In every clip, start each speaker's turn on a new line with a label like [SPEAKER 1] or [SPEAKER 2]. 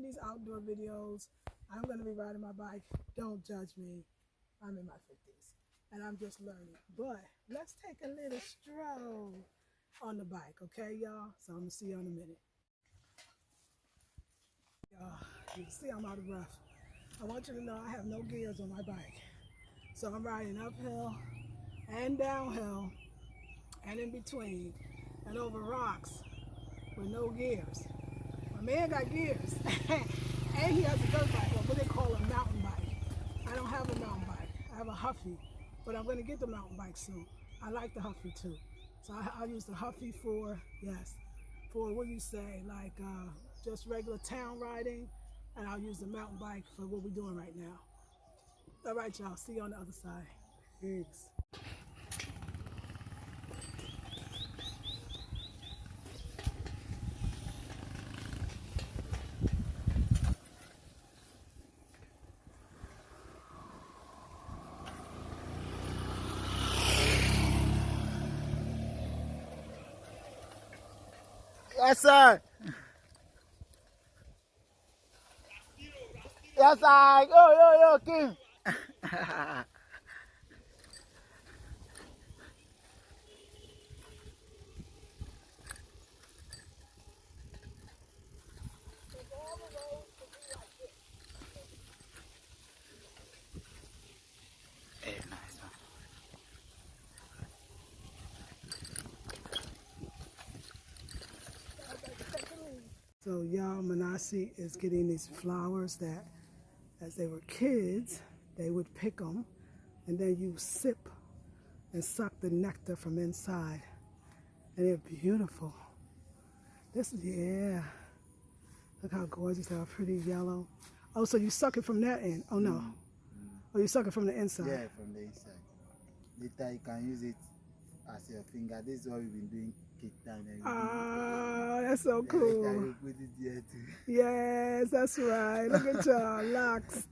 [SPEAKER 1] shooting these outdoor videos. I'm going to be riding my bike. Don't judge me. I'm in my 50s and I'm just learning. But let's take a little stroll on the bike, okay, y'all? So I'm going to see you in a minute. Y'all, you can see I'm out of breath. I want you to know I have no gears on my bike. So I'm riding uphill and downhill and in between and over rocks with no gears. My man got gears and he has a dirt bike, or what they call a mountain bike. I don't have a mountain bike. I have a Huffy, but I'm going to get the mountain bike soon. I like the Huffy too. So I'll use the Huffy for, for what do you say, like just regular town riding, and I'll use the mountain bike for what we're doing right now. All right, y'all. See you on the other side. Peace.
[SPEAKER 2] Yes, sir. Yes, sir. Yo, King. Hey, nice one.
[SPEAKER 1] So y'all, Manasi is getting these flowers that, as they were kids, they would pick them, and then you sip and suck the nectar from inside, and they're beautiful. This is, yeah. Look how gorgeous they are, pretty yellow. Oh, so you suck it from that end? Oh no. Oh, you suck it from the inside?
[SPEAKER 2] Yeah, from the inside. Later you can use it as your finger. This is what we've been doing cake time.
[SPEAKER 1] Ah, that's so cool.
[SPEAKER 2] Later you put it here too.
[SPEAKER 1] Yes, that's right. Look at y'all, locks.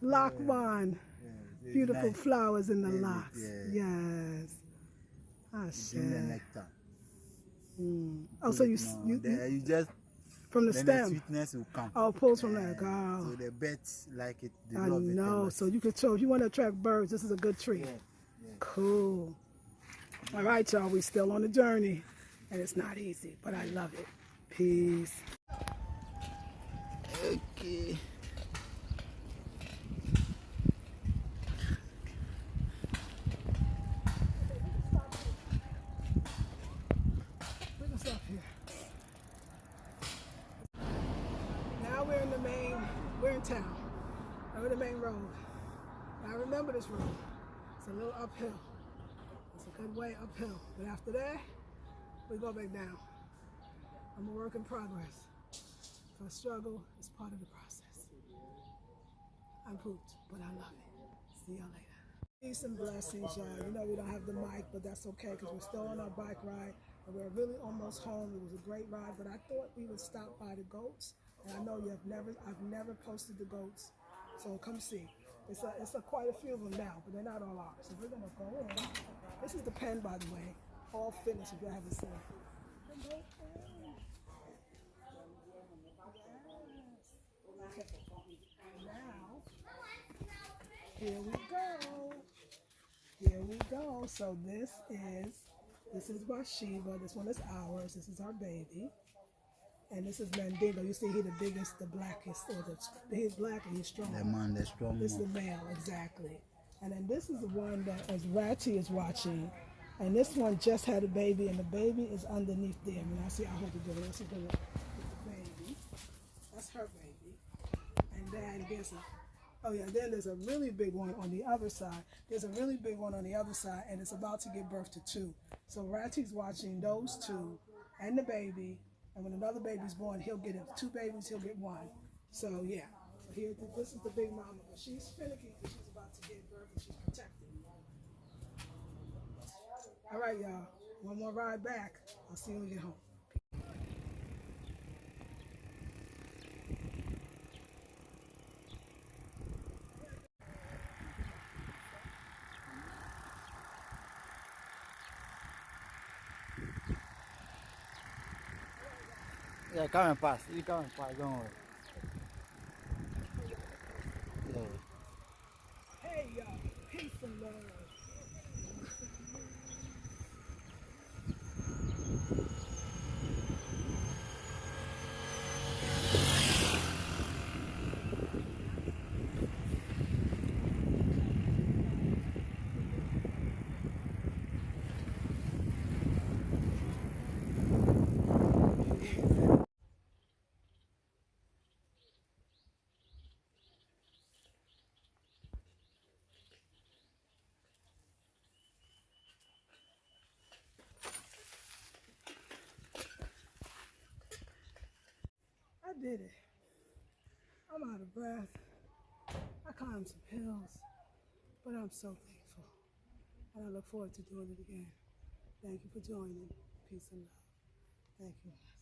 [SPEAKER 1] Lock one.
[SPEAKER 2] Yeah,
[SPEAKER 1] Beautiful
[SPEAKER 2] nice.
[SPEAKER 1] flowers in the
[SPEAKER 2] Yeah,
[SPEAKER 1] locks.
[SPEAKER 2] yeah.
[SPEAKER 1] Yes. Ah, shit.
[SPEAKER 2] The nectar.
[SPEAKER 1] Oh, so you
[SPEAKER 2] just
[SPEAKER 1] from the
[SPEAKER 2] then
[SPEAKER 1] stem.
[SPEAKER 2] the sweetness will come.
[SPEAKER 1] Oh, pulls from that. Oh.
[SPEAKER 2] So the birds like it. They
[SPEAKER 1] I
[SPEAKER 2] love it a
[SPEAKER 1] know.
[SPEAKER 2] lot.
[SPEAKER 1] So you can show if you want to attract birds, this is a good tree.
[SPEAKER 2] Yeah.
[SPEAKER 1] Cool. All right, y'all. We still on the journey, and it's not easy, but I love it. Peace.
[SPEAKER 2] Okay.
[SPEAKER 1] Look us up here. Now we're in town. We're the main road. I remember this road. It's a little uphill. It's a good way uphill. But after that, we go back down. I'm a work in progress. If I struggle, it's part of the process. I'm pooped, but I love it. See y'all later. Peace and blessings, y'all. You know we don't have the mic, but that's okay because we're still on our bike ride. And we're really almost home. It was a great ride, but I thought we would stop by the goats. And I know I've never posted the goats. So come see. It's quite a few of them now, but they're not all ours. So we're gonna go in. This is the pen, by the way. All finished if you haven't seen it. Now, here we go. So this is Bathsheba. This one is ours. This is our baby. And this is Mandingo. You see, he's the biggest, the blackest, he's black and he's strong.
[SPEAKER 2] The strong
[SPEAKER 1] This is the male, exactly. And then this is the one that as Ratty is watching. And this one just had a baby, and the baby is underneath there. I mean, I see, I hold the door. Let's see the baby. That's her baby. And then then there's a really big one on the other side. There's a really big one on the other side, and it's about to give birth to two. So Ratty's watching those two and the baby. And when another baby's born, he'll get it. Two babies, he'll get one. So yeah. So here, this is the big mama. But she's finicky because she's about to give birth and she's protected. All right, y'all. One more ride back. I'll see you when we get home.
[SPEAKER 2] Yeah, come and pass. You come and pass. Don't worry.
[SPEAKER 1] did it. I'm out of breath. I climbed some hills, but I'm so thankful. And I look forward to doing it again. Thank you for joining. Peace and love. Thank you.